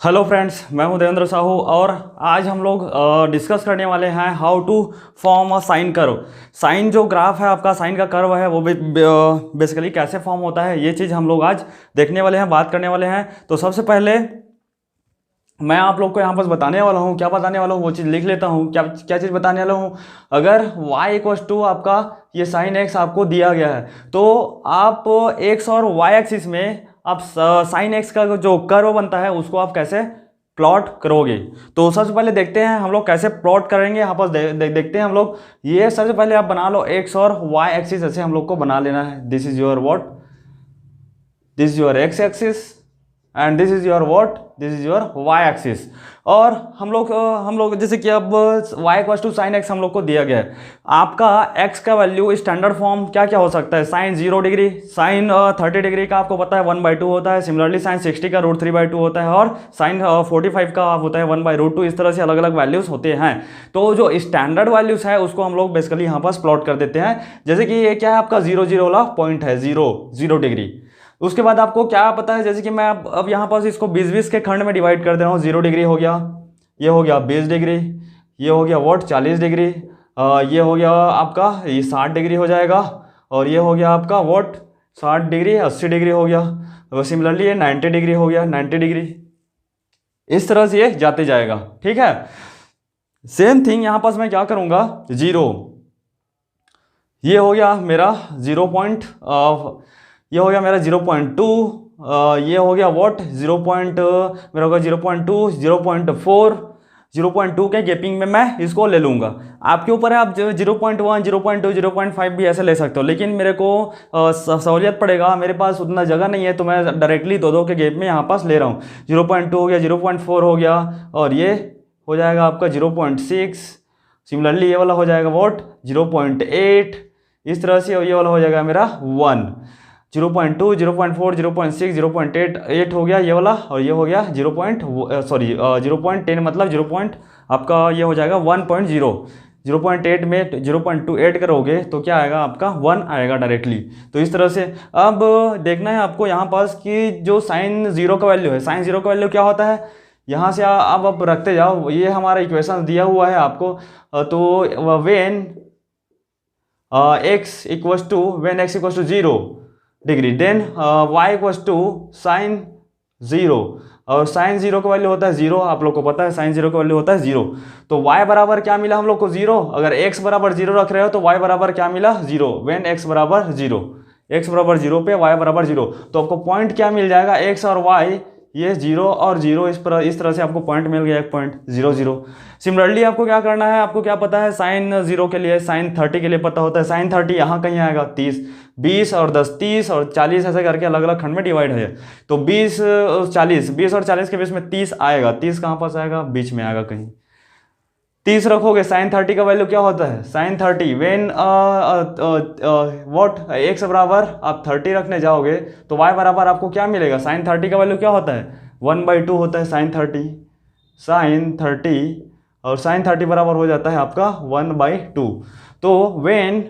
Hello friends, मैं हूं देवेंद्र साहू और आज हम लोग डिस्कस करने वाले हैं how to form a sine curve. Sine जो ग्राफ है आपका, साइन का कर्व है वो बेसिकली कैसे फॉर्म होता है, ये चीज़ हम लोग आज देखने वाले हैं, बात करने वाले हैं। तो सबसे पहले मैं आप लोग को यहाँ पर बताने वाला हूँ, क्या बताने वाला हूँ वो चीज़ लिख लेता हूँ। क्या क्या चीज़ बताने वाला हूँ? अगर y इक्वस टू आपका ये साइन x आपको दिया गया है तो आप x और y एक्सिस में आप साइन x का जो कर्व बनता है उसको आप कैसे प्लॉट करोगे। तो सबसे पहले देखते हैं हम लोग कैसे प्लॉट करेंगे। यहाँ पर देखते हैं हम लोग। ये सबसे पहले आप बना लो x और y एक्सिस, ऐसे हम लोग को बना लेना है। This is your what, this is your x axis and this is your what, this is your y axis. और हम लोग जैसे कि अब y equal to sine x हम लोग को दिया गया है। आपका x का वैल्यू स्टैंडर्ड फॉर्म क्या क्या हो सकता है? साइन 0 डिग्री, साइन 30 डिग्री का आपको पता है 1/2 होता है। सिमिलरली साइन 60 का √3/2 होता है और साइन 45 का होता है 1/√2। इस तरह से अलग अलग वैल्यूज होते हैं। तो जो स्टैंडर्ड वैल्यूज है उसको हम लोग बेसिकली यहाँ पर प्लॉट कर देते हैं। जैसे कि ये क्या है आपका 0 वाला पॉइंट है, 0 डिग्री। उसके बाद आपको क्या पता है, जैसे कि मैं अब यहाँ पर इसको 20-20 के खंड में डिवाइड कर दे रहा हूँ। 0 डिग्री हो गया, ये हो गया 20 डिग्री, ये हो गया व्हाट 40 डिग्री, ये हो गया आपका ये 60 डिग्री हो जाएगा, और ये हो गया आपका व्हाट 60 डिग्री 80 डिग्री हो गया। सिमिलरली ये 90 डिग्री हो गया, 90 डिग्री। इस तरह से ये जाते जाएगा, ठीक है। सेम थिंग यहाँ पास मैं क्या करूँगा, 0, ये हो गया मेरा 0 पॉइंट, ये हो गया मेरा 0.2, ये हो गया व्हाट 0 पॉइंट, मेरा होगा 0.2, 0.4, 0.2 के गैपिंग में मैं इसको ले लूँगा। आपके ऊपर है, आप 0.1, 0.2, 0.5 भी ऐसे ले सकते हो, लेकिन मेरे को सहूलियत पड़ेगा, मेरे पास उतना जगह नहीं है, तो मैं डायरेक्टली दो के गैप में यहाँ पास ले रहा हूँ। 0.2 हो गया, 0.4 हो गया, और ये हो जाएगा आपका 0.6। सिमिलरली ये वाला हो जाएगा व्हाट 0.8। इस तरह से ये वाला हो जाएगा मेरा 1। 0.2, 0.4, 0.6, 0.8 हो गया ये वाला, और ये हो गया 0.10 मतलब 0. आपका ये हो जाएगा 1.0। 0.8 में 0.28 करोगे तो क्या आएगा आपका 1 आएगा डायरेक्टली। तो इस तरह से अब देखना है आपको यहाँ पास कि जो साइन 0 का वैल्यू है, साइन 0 का वैल्यू क्या होता है, यहाँ से अब रखते जाओ। ये हमारा इक्वेशन दिया हुआ है आपको। तो when x equals to 0 degree, then y equals to sine 0, और साइन 0 का वैल्यू होता है 0। आप लोग को पता है साइन 0 का वैल्यू होता है 0। तो y बराबर क्या मिला हम लोग को 0। अगर x बराबर 0 रख रहे हो तो y बराबर क्या मिला 0। वेन x बराबर 0, x बराबर 0 पे y बराबर 0, तो आपको पॉइंट क्या मिल जाएगा, x और y ये 0 और 0, इस तरह से आपको पॉइंट मिल गया 1.00। सिमिलरली आपको क्या करना है, आपको क्या पता है साइन 0 के लिए, साइन 30 के लिए पता होता है। साइन 30 यहाँ कहीं आएगा 30, 20 और 10 30 और 40 ऐसे करके अलग अलग खंड में डिवाइड है। तो 20 और 40 के बीच में 30 आएगा। 30 कहाँ पास आएगा, बीच में आएगा कहीं। 30 रखोगे, साइन 30 का वैल्यू क्या होता है, साइन 30 वेन व्हाट x बराबर आप 30 रखने जाओगे तो y बराबर आपको क्या मिलेगा, साइन 30 का वैल्यू क्या होता है 1/2 होता है साइन 30, और साइन 30 बराबर हो जाता है आपका 1/2। तो वेन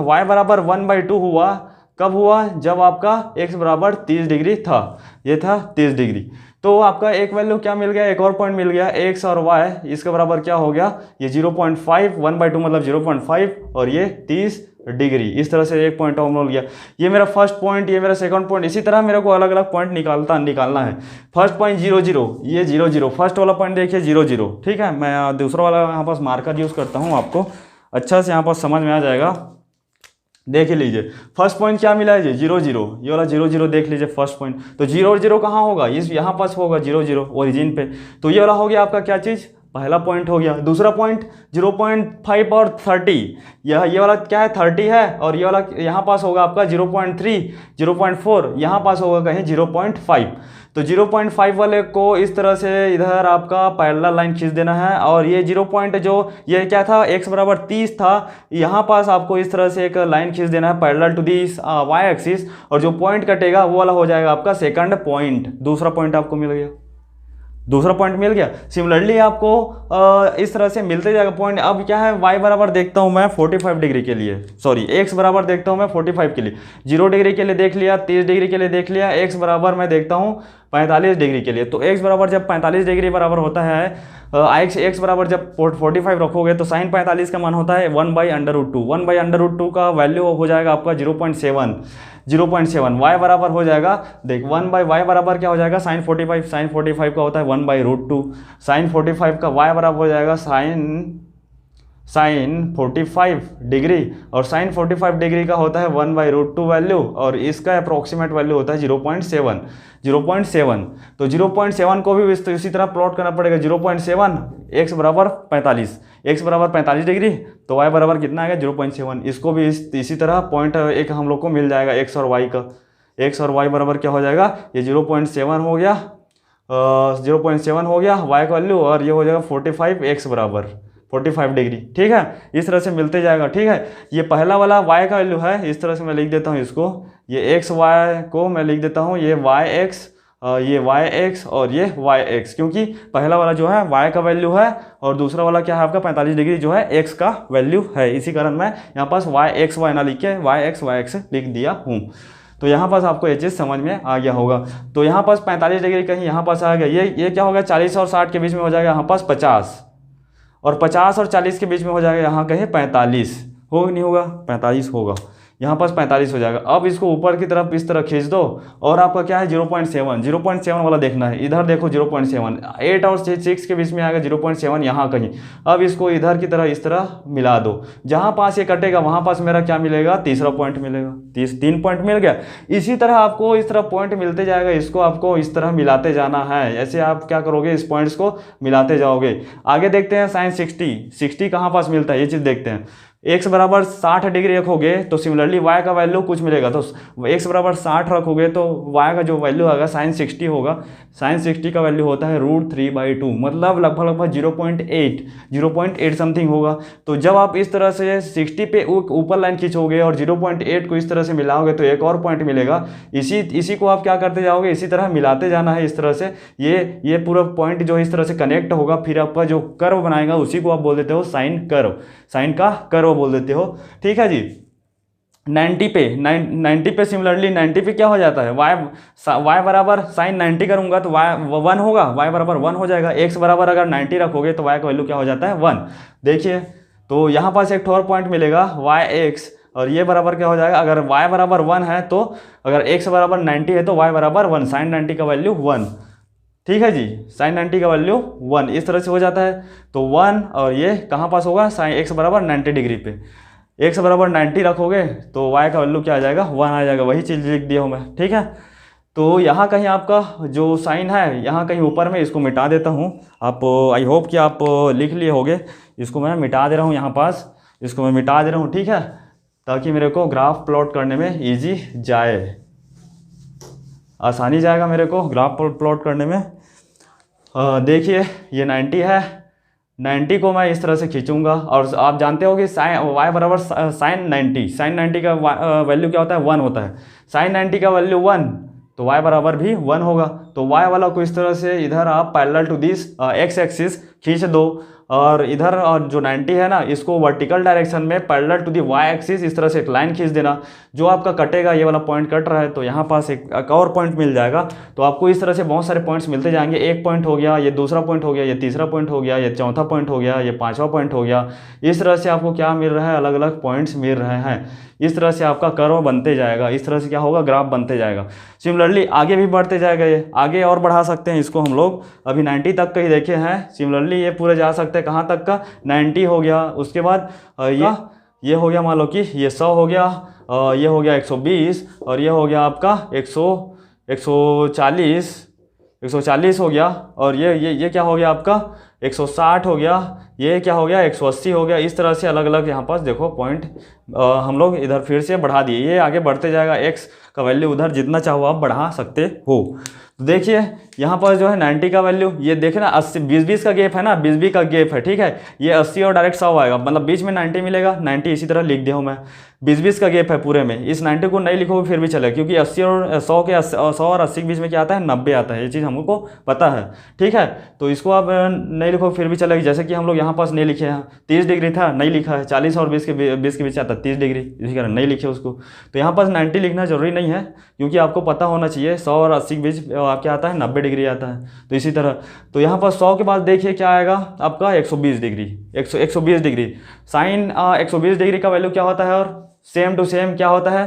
y बराबर 1/2 हुआ, कब हुआ, जब आपका x बराबर 30 डिग्री था, ये था 30 डिग्री। तो आपका एक वैल्यू क्या मिल गया, एक और पॉइंट मिल गया, x और y इसके बराबर क्या हो गया, ये 0.5, 1/2 मतलब 0.5, और ये 30 डिग्री। इस तरह से एक पॉइंट और मिल गया। ये मेरा फर्स्ट पॉइंट, ये मेरा सेकंड पॉइंट। इसी तरह मेरे को अलग अलग पॉइंट निकालना है। फर्स्ट पॉइंट 0, ये 0, फर्स्ट वाला पॉइंट देखिए 0, ठीक है। मैं दूसरा वाला यहाँ पास मार्कर यूज़ करता हूँ, आपको अच्छा से यहाँ पास समझ में आ जाएगा। देख लीजिए फर्स्ट पॉइंट क्या मिला है, ये 0, ये वाला 0 देख लीजिए फर्स्ट पॉइंट। तो 0 कहाँ होगा, इस यहाँ पास होगा 0 ओरिजिन पे। तो ये वाला हो गया आपका क्या चीज़, पहला पॉइंट हो गया। दूसरा पॉइंट 0.5 और 30, ये वाला क्या है 30 है, और ये वाला यहाँ पास होगा आपका 0.3, 0.4, यहाँ पास होगा कहीं 0.5। तो 0.5 वाले को इस तरह से इधर आपका पैरेलल लाइन खींच देना है, और ये 0 पॉइंट जो ये क्या था, x बराबर 30 था, यहाँ पास आपको इस तरह से एक लाइन खींच देना है parallel to this y axis, और जो पॉइंट कटेगा वो वाला हो जाएगा आपका सेकंड पॉइंट। दूसरा पॉइंट आपको मिल गया। दूसरा पॉइंट मिल गया। सिमिलरली आपको इस तरह से मिलते जाएगा पॉइंट। अब क्या है, y बराबर देखता हूँ मैं 45 डिग्री के लिए, सॉरी x बराबर देखता हूँ मैं 45 के लिए, 0 डिग्री के लिए देख लिया, 30 डिग्री के लिए देख लिया, x बराबर मैं देखता हूँ 45 डिग्री के लिए। तो x बराबर जब 45 डिग्री बराबर होता है, x बराबर जब 45 रखोगे तो साइन 45 का मान होता है 1/√2। 1/√2 का वैल्यू हो जाएगा आपका 0.7। 0.7 y बराबर हो जाएगा, देख 1/y बराबर क्या हो जाएगा, साइन 45। साइन 45 का होता है 1/√2। साइन 45 का y बराबर हो जाएगा साइन 45 डिग्री, और साइन 45 डिग्री का होता है 1/√2 वैल्यू, और इसका अप्रोक्सीमेट वैल्यू होता है 0.7। 0.7 तो 0.7 को भी इसी तरह प्लॉट करना पड़ेगा। 0.7 x बराबर 45, x बराबर 45 डिग्री, तो y बराबर कितना आएगा 0.7। इसको भी इसी तरह पॉइंट एक हम लोग को मिल जाएगा x और y का। x और y बराबर क्या हो जाएगा, ये 0.7 हो गया, 0.7 हो गया y का वैल्यू, और ये हो जाएगा 45 x बराबर 45 डिग्री। ठीक है, इस तरह से मिलते जाएगा। ठीक है, ये पहला वाला y का वैल्यू है, इस तरह से मैं लिख देता हूँ इसको, ये x y को मैं लिख देता हूँ ये yx, ये yx और ये yx, क्योंकि पहला वाला जो है y का वैल्यू है और दूसरा वाला क्या है आपका 45 डिग्री जो है x का वैल्यू है। इसी कारण मैं यहाँ पास yx y ना लिख के yx yx लिख दिया हूँ। तो यहाँ पास आपको ये चीज़ समझ में आ गया होगा। तो यहाँ पास 45 डिग्री कहीं यहाँ पास आ गया, ये क्या होगा 40 और 60 के बीच में हो जाएगा यहाँ पास 50, और 50 और 40 के बीच में हो जाएगा यहाँ कहीं 45, होगा नहीं होगा 45 होगा, यहाँ पास 45 हो जाएगा। अब इसको ऊपर की तरफ इस तरह खींच दो, और आपका क्या है 0.7 वाला देखना है। इधर देखो 0.7, 8 और 6 के बीच में आएगा 0.7 यहाँ कहीं। अब इसको इधर की तरह इस तरह मिला दो, जहाँ पास ये कटेगा वहाँ पास मेरा क्या मिलेगा, तीसरा पॉइंट मिलेगा। 3 पॉइंट मिल गया। इसी तरह आपको इस तरह पॉइंट मिलते जाएगा, इसको आपको इस तरह मिलाते जाना है। ऐसे आप क्या करोगे, इस पॉइंट्स को मिलाते जाओगे। आगे देखते हैं साइन 60 कहाँ पास मिलता है, ये चीज़ देखते हैं। x बराबर 60 डिग्री रखोगे तो सिमिलरली y का वैल्यू कुछ मिलेगा, तो x बराबर 60 रखोगे तो y का जो वैल्यू होगा साइन 60 होगा। साइन 60 का वैल्यू होता है √3/2, मतलब लगभग 0.8 समथिंग होगा। तो जब आप इस तरह से 60 पे ऊपर लाइन खींचोगे और 0.8 को इस तरह से मिलाओगे तो एक और पॉइंट मिलेगा। इसी को आप क्या करते जाओगे, इसी तरह मिलाते जाना है इस तरह से। ये पूरा पॉइंट जो इस तरह से कनेक्ट होगा, फिर आपका जो कर्व बनाएगा उसी को आप बोल देते हो साइन कर्व, साइन का कर्व बोल देते हो। ठीक है जी। 90 पे सिमिलरली 90 पे क्या हो जाता है, y बराबर साइन 90 करूंगा तो y 1 होगा, y बराबर 1 हो जाएगा। x बराबर अगर 90 रखोगे तो y का वैल्यू क्या हो जाता है 1। देखिए तो यहाँ पास एक और पॉइंट मिलेगा yx, और ये बराबर क्या हो जाएगा, अगर y बराबर 1 है तो अगर x बराबर 90 है तो y बराबर 1, साइन 90 का वैल्यू 1। ठीक है जी, साइन 90 का वैल्यू 1 इस तरह से हो जाता है। तो 1 और ये कहाँ पास होगा, साइन x बराबर 90 डिग्री पे, x बराबर 90 रखोगे तो y का वैल्यू क्या आ जाएगा 1 आ जाएगा। वही चीज़ लिख दिया हूँ मैं। ठीक है, तो यहाँ कहीं आपका जो साइन है यहाँ कहीं ऊपर में, इसको मिटा देता हूँ। आप आई होप कि आप लिख लिए होगे। इसको मैं मिटा दे रहा हूँ यहाँ पास, इसको मैं मिटा दे रहा हूँ। ठीक है, ताकि मेरे को ग्राफ प्लॉट करने में ईजी जाए, आसानी जाएगा मेरे को ग्राफ प्लॉट करने में। देखिए ये 90 है, 90 को मैं इस तरह से खींचूंगा, और आप जानते हो कि साइन y बराबर साइन 90 का वैल्यू क्या होता है 1 होता है। साइन 90 का वैल्यू 1 तो y बराबर भी 1 होगा। तो y वाला को इस तरह से इधर आप parallel to this x axis खींच दो, और इधर और जो 90 है ना इसको वर्टिकल डायरेक्शन में parallel to the y axis इस तरह से एक लाइन खींच देना। जो आपका कटेगा, ये वाला पॉइंट कट रहा है तो यहाँ पास एक और पॉइंट मिल जाएगा। तो आपको इस तरह से बहुत सारे पॉइंट्स मिलते जाएंगे। एक पॉइंट हो गया, ये दूसरा पॉइंट हो गया, ये तीसरा पॉइंट हो गया, ये चौथा पॉइंट हो गया, ये पाँचवा पॉइंट हो गया। इस तरह से आपको क्या मिल रहा है, अलग अलग पॉइंट्स मिल रहे हैं। इस तरह से आपका कर्व बनते जाएगा, इस तरह से क्या होगा, ग्राफ बनते जाएगा। सिमिलरली आगे भी बढ़ते जाएगा, ये आगे और बढ़ा सकते हैं इसको हम लोग। अभी 90 तक का ही देखे हैं। सिमिलरली ये पूरे जा सकते हैं कहाँ तक का, 90 हो गया। उसके बाद ये हो गया, मान लो कि ये 100 हो गया, ये हो गया 120, और ये हो गया आपका 140 हो गया, और ये क्या हो गया आपका 160 हो गया, ये क्या हो गया 180 हो गया। इस तरह से अलग अलग यहाँ पास देखो पॉइंट हम लोग इधर फिर से बढ़ा दिए। ये आगे बढ़ते जाएगा, x का वैल्यू उधर जितना चाहो आप बढ़ा सकते हो। तो देखिए यहाँ पर जो है 90 का वैल्यू, ये देखे ना 80 20-20 का गैप है ना, 20-20 का गैप है, ठीक है। ये 80 और डायरेक्ट 100 आएगा, मतलब बीच में 90 मिलेगा, 90 इसी तरह लिख दिया हूँ मैं। 20-20 का गैप है पूरे में, इस 90 को नहीं लिखोगे फिर भी चलेगा, क्योंकि 80 और 100 के 100 और 80 के बीच में क्या आता है, 90 आता है, ये चीज़ हमको पता है, ठीक है। तो इसको आप नहीं लिखो फिर भी चलेगा, जैसे कि हम लोग यहाँ पास नहीं लिखे हैं, 30 डिग्री था नहीं लिखा है, 40 और 20 के बीच आता है 30 डिग्री, इसी कारण नहीं लिखे उसको। तो यहाँ पास 90 लिखना जरूरी नहीं है, क्योंकि आपको पता होना चाहिए 100 और 80 के बीच क्या आता है, 90 डिग्री आता है। तो इसी तरह तो यहाँ पर 100 के बाद देखिए क्या आएगा आपका 120 डिग्री, 120 डिग्री साइन 120 डिग्री का वैल्यू क्या होता है, और सेम टू सेम क्या होता है,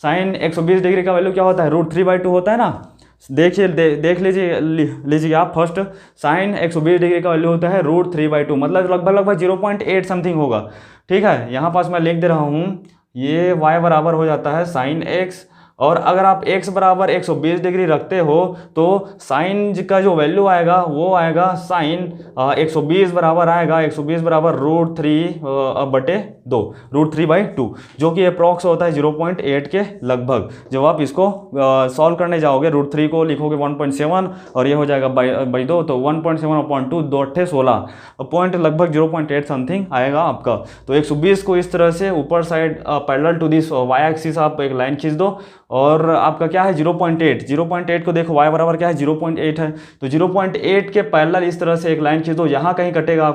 साइन 120 डिग्री का वैल्यू क्या होता है, √3/2 होता है ना। देखिए देख लीजिए आप फर्स्ट, साइन 120 डिग्री का वैल्यू होता है √3/2, मतलब लगभग 0.8 समथिंग होगा, ठीक है। यहाँ पास मैं लिख दे रहा हूँ, ये y बराबर हो जाता है साइन x, और अगर आप x बराबर 120 डिग्री रखते हो तो साइन का जो वैल्यू आएगा वो आएगा साइन 120 बराबर आएगा 120 बराबर √3/2, √3/2, जो कि अप्रॉक्स होता है 0.8 के लगभग। जब आप इसको सॉल्व करने जाओगे, √3 को लिखोगे 1.7 और ये हो जाएगा बाई 2, तो 1.7/2 2 8 16 पॉइंट लगभग 0.8 समथिंग आएगा आपका। तो 120 को इस तरह से ऊपर side parallel to this y axis आप एक लाइन खींच दो, और आपका क्या है 0.8 को देखो y बराबर क्या है 0.8 है, तो 0.8 के पैरेलल इस तरह से एक लाइन खींच दो, यहाँ कहीं कटेगा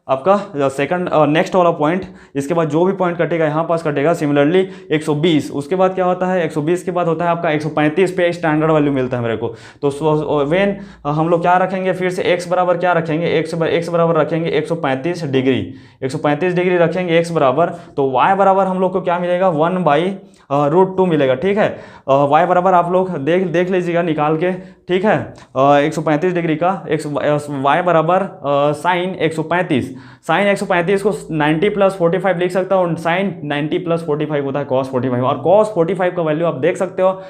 आपका सेकंड नेक्स्ट वाला पॉइंट, इसके बाद जो भी पॉइंट कटेगा यहाँ पास कटेगा। सिमिलरली 120, उसके बाद क्या होता है 120 के बाद होता है आपका 135 पे स्टैंडर्ड वैल्यू मिलता है मेरे को। तो वेन हम लोग क्या रखेंगे, फिर से x बराबर क्या रखेंगे, x बराबर रखेंगे 135 डिग्री, 135 डिग्री रखेंगे x बराबर, तो y बराबर हम लोग को क्या मिलेगा 1/√2 मिलेगा, ठीक है। y बराबर आप लोग देख लीजिएगा निकाल के, ठीक है। 135 डिग्री का y बराबर साइन 135, साइन 135 को 90 + 45 लिख सकता हूँ, साइन 90 + 45 होता है cos 45, और cos 45 का वैल्यू आप देख सकते हो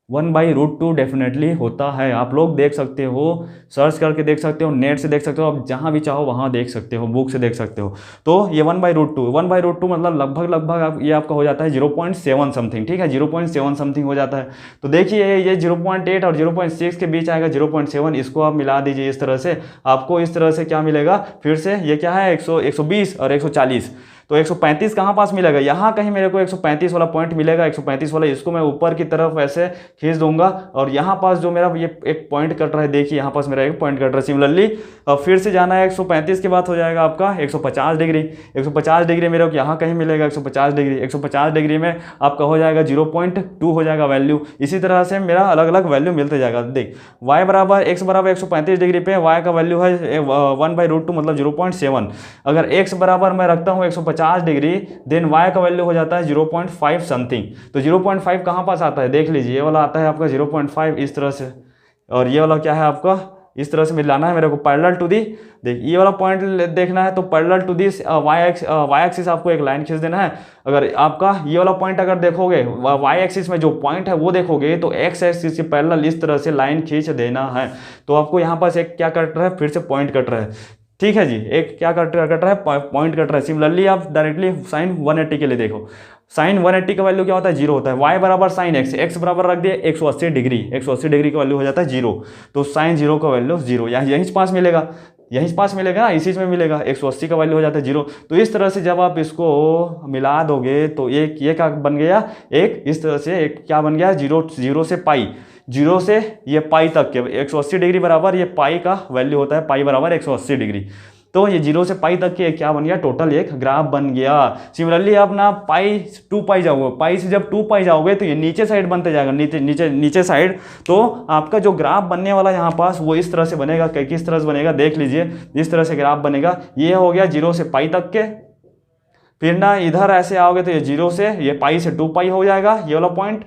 1/√2 डेफिनेटली होता है। आप लोग देख सकते हो, सर्च करके देख सकते हो, नेट से देख सकते हो, आप जहाँ भी चाहो वहाँ देख सकते हो, बुक से देख सकते हो। तो ये 1/√2 मतलब लगभग ये आपका हो जाता है 0.7 समथिंग, ठीक है, 0.7 समथिंग हो जाता है। तो देखिए ये 0.8 और 0.6 के बीच आएगा 0.7, इसको आप मिला दीजिए इस तरह से, आपको इस तरह से क्या मिलेगा, फिर से ये क्या है 120 और 140, तो 135 कहाँ पास मिलेगा, यहाँ कहीं मेरे को 135 वाला पॉइंट मिलेगा, 135 वाला, इसको मैं ऊपर की तरफ ऐसे खींच दूंगा, और यहाँ पास जो मेरा ये एक पॉइंट कट रहा है, देखिए यहाँ पास मेरा एक पॉइंट कट रहा है। सिमिलरली फिर से जाना है 135 के बाद हो जाएगा आपका 150 डिग्री, 150 डिग्री मेरे को यहाँ कहीं मिलेगा 150 डिग्री, 150 डिग्री में आपका हो जाएगा 0.2 हो जाएगा वैल्यू। इसी तरह से मेरा अलग अलग वैल्यू मिलते जाएगा। देख y बराबर 135 डिग्री पे y का वैल्यू है 1/√2 मतलब 0.7, अगर x बराबर मैं रखता हूँ 150 डिग्री, देन y का वैल्यू हो जाता है 0.5 समथिंग। तो 0.5 कहाँ पास आता है, देख लीजिए, ये वाला आता है आपका 0.5 इस तरह से, और ये वाला क्या है आपका इस तरह से मिलाना है मेरे को पैरेलल टू दी, देख ये वाला पॉइंट देखना है, तो parallel to this y axis आपको एक लाइन खींच देना है। अगर आपका ये वाला पॉइंट अगर देखोगे y एक्सिस में जो पॉइंट है वो देखोगे, तो x एक्सिस के पैरेलल इस तरह से लाइन खींच देना है। तो आपको यहाँ पास एक क्या कट रहा है, फिर से पॉइंट कट रहा है, ठीक है जी, एक क्या कट रहा है, पॉइंट कट रहा है। सिमिलरली आप डायरेक्टली साइन 180 के लिए देखो, साइन 180 का वैल्यू क्या होता है 0 होता है, y बराबर साइन x बराबर रख दिए 180 डिग्री, 180 डिग्री का वैल्यू हो जाता है 0, तो साइन 0 का वैल्यू 0, यहीं पास मिलेगा, यहीं पास मिलेगा ना, इसी में मिलेगा, 180 का वैल्यू हो जाता है 0। तो इस तरह से जब आप इसको मिला दोगे तो एक ये क्या बन गया, एक इस तरह से एक क्या बन गया, 0 से पाई, 0 से ये पाई तक के 180 डिग्री बराबर ये पाई का वैल्यू होता है, पाई बराबर 180 डिग्री। तो ये 0 से पाई तक के क्या बन गया, टोटल एक ग्राफ बन गया। सिमिलरली आप ना पाई 2 पाई जाओगे, पाई से जब 2 पाई जाओगे तो ये नीचे साइड बनते जाएगा, नीचे साइड, तो आपका जो ग्राफ बनने वाला यहाँ पास वो इस तरह से बनेगा। किस तरह से बनेगा देख लीजिए, इस तरह से ग्राफ बनेगा। ये हो गया 0 से पाई तक के, फिर ना इधर ऐसे आओगे तो ये 0 से ये पाई से 2 पाई हो जाएगा ये वाला पॉइंट,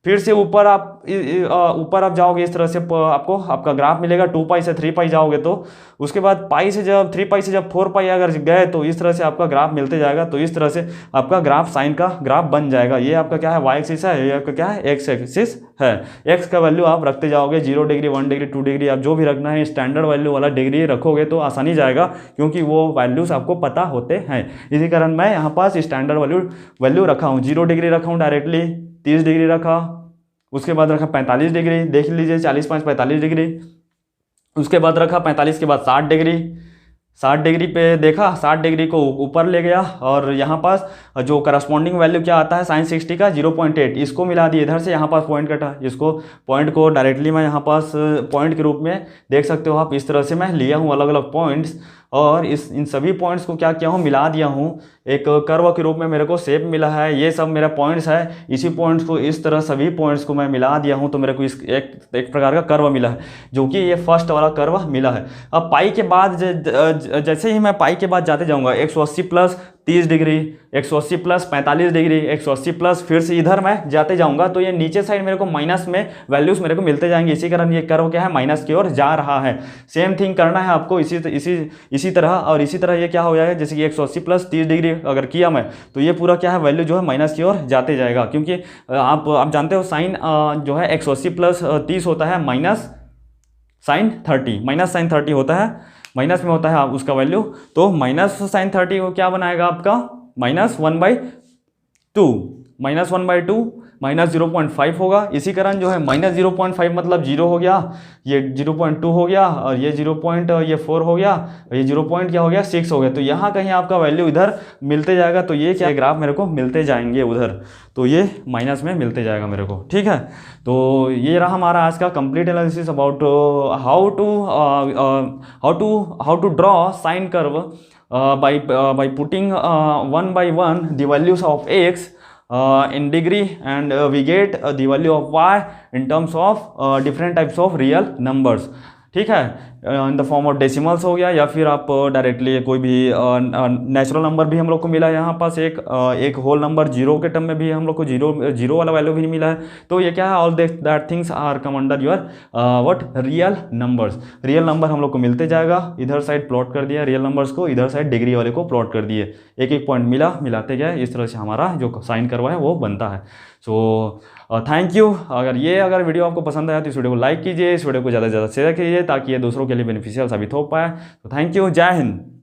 फिर से ऊपर आप जाओगे इस तरह से आपको आपका ग्राफ मिलेगा। 2 पाई से 3 पाई जाओगे तो उसके बाद पाई से जब 3 पाई से जब 4 पाई अगर गए तो इस तरह से आपका ग्राफ मिलते जाएगा। तो इस तरह से आपका ग्राफ साइन का ग्राफ बन जाएगा। ये आपका क्या है, वाई एक्सिस है, ये आपका क्या है, एक्स एक्सिस है। एक्स का वैल्यू आप रखते जाओगे 0 डिग्री 1 डिग्री 2 डिग्री, आप जो भी रखना है स्टैंडर्ड वैल्यू वाला डिग्री रखोगे तो आसानी जाएगा, क्योंकि वो वैल्यूज आपको पता होते हैं। इसी कारण मैं यहाँ पास स्टैंडर्ड वैल्यू रखा हूँ। 0 डिग्री रखा हूँ डायरेक्टली, 30 डिग्री रखा, उसके बाद रखा 45 डिग्री, देख लीजिए 40 5 45 डिग्री। उसके बाद रखा 45 के बाद 60 डिग्री, 60 डिग्री पे देखा, 60 डिग्री को ऊपर ले गया और यहाँ पास जो करस्पॉन्डिंग वैल्यू क्या आता है साइन 60 का 0.8, इसको मिला दिए इधर से, यहाँ पास पॉइंट कटा, इसको पॉइंट को डायरेक्टली मैं यहाँ पास पॉइंट के रूप में देख सकते हो आप, इस तरह से मैं लिया हूँ अलग अलग पॉइंट्स, और इन सभी पॉइंट्स को क्या किया हूँ, मिला दिया हूँ, एक कर्व के रूप में मेरे को शेप मिला है, ये सब मेरा पॉइंट्स है, इसी पॉइंट्स को इस तरह सभी पॉइंट्स को मैं मिला दिया हूँ, तो मेरे को इस एक प्रकार का कर्व मिला है, जो कि ये फर्स्ट वाला कर्व मिला है। अब पाई के बाद जैसे ही मैं पाई के बाद जाते जाऊँगा 180 plus 30 degree, 180 plus 45 degree, 180 plus, फिर से इधर मैं जाते जाऊंगा, तो ये नीचे साइड मेरे को माइनस में वैल्यूज मेरे को मिलते जाएंगे, इसी कारण ये कर्व क्या है, माइनस की ओर जा रहा है। सेम थिंग करना है आपको इसी तरह, और इसी तरह ये क्या हो जाएगा, जैसे कि 180 प्लस 30 डिग्री अगर किया मैं, तो ये पूरा क्या है, वैल्यू जो है माइनस की ओर जाते जाएगा, क्योंकि आप जानते हो साइन जो है 180 प्लस 30 होता है माइनस साइन 30, माइनस साइन 30 होता है, माइनस में होता है आप उसका वैल्यू, तो माइनस साइन 30 को क्या बनाएगा आपका, -1/2, -1/2 माइनस 0.5 होगा, इसी कारण जो है -0.5 मतलब 0 हो गया, ये 0.2 हो गया, और ये 0.4 हो गया, ये 0. क्या हो गया 6 हो गया, तो यहाँ कहीं आपका वैल्यू इधर मिलते जाएगा, तो ये क्या ग्राफ मेरे को मिलते जाएंगे उधर, तो ये माइनस में मिलते जाएगा मेरे को, ठीक है। तो ये रहा हमारा आज का complete analysis about how to draw sine curve by putting 1 by 1 the values of x in degree, and we get the value of y in terms of different types of real numbers, ठीक है, in the form of decimals हो गया, या फिर आप directly कोई भी natural number भी हम लोग को मिला, यहाँ पास एक होल नंबर जीरो के टर्म में भी हम लोग को जीरो वाला वैल्यू भी नहीं मिला है, तो ये क्या है, all that things are come under your what, real numbers. Real number हम लोग को मिलते जाएगा, इधर साइड प्लॉट कर दिया रियल नंबर्स को, इधर साइड डिग्री वाले को प्लॉट कर दिए, एक एक पॉइंट मिलाते गए, इस तरह से हमारा जो साइन करवा है वो बनता है। So thank you. अगर वीडियो आपको पसंद आया तो इस वीडियो को लाइक कीजिए, इस वीडियो को ज़्यादा से ज़्यादा शेयर कीजिए, ताकि ये दूसरों के लिए बेनिफिशियल साबित हो पाए। तो थैंक यू, जय हिंद।